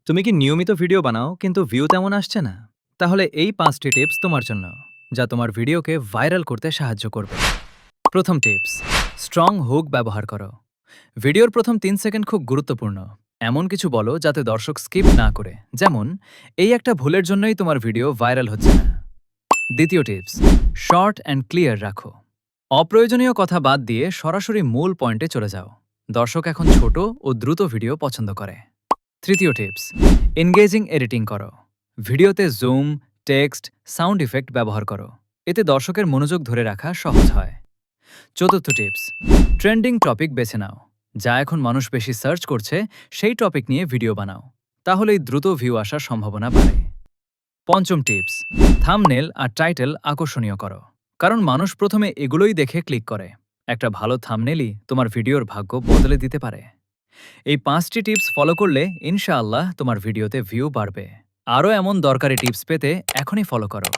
তুমি কি নিয়মিত ভিডিও বানাও কিন্তু ভিউ তেমন আসছে না? তাহলে এই ৫টি টিপস তোমার জন্য, যা তোমার ভিডিওকে ভাইরাল করতে সাহায্য করবে। প্রথম টিপস, স্ট্রং হুক ব্যবহার করো। ভিডিওর প্রথম ৩ সেকেন্ড খুব গুরুত্বপূর্ণ। এমন কিছু বলো যাতে দর্শক স্কিপ না করে, যেমন এই একটা ভুলের জন্যই তোমার ভিডিও ভাইরাল হচ্ছে না। দ্বিতীয় টিপস, শর্ট অ্যান্ড ক্লিয়ার রাখো। অপ্রয়োজনীয় কথা বাদ দিয়ে সরাসরি মূল পয়েন্টে চলে যাও। দর্শক এখন ছোট ও দ্রুত ভিডিও পছন্দ করে। তৃতীয় টিপস, এনগেজিং এডিটিং করো। ভিডিওতে জুম, টেক্সট, সাউন্ড ইফেক্ট ব্যবহার করো। এতে দর্শকের মনোযোগ ধরে রাখা সহজ হয়। চতুর্থ টিপস, ট্রেন্ডিং টপিক বেছে নাও। যা এখন মানুষ বেশি সার্চ করছে, সেই টপিক নিয়ে ভিডিও বানাও। তাহলেই দ্রুত ভিউ আসার সম্ভাবনা বাড়ে। পঞ্চম টিপস, থাম্বনেল আর টাইটেল আকর্ষণীয় করো। কারণ মানুষ প্রথমে এগুলোই দেখে ক্লিক করে। একটা ভালো থাম্বনেলই তোমার ভিডিওর ভাগ্য বদলে দিতে পারে। এই ৫টি টিপস ফলো করলে ইনশাআল্লাহ তোমার ভিডিওতে ভিউ বাড়বে। আরও এমন দরকারি টিপস পেতে এখনই ফলো করো।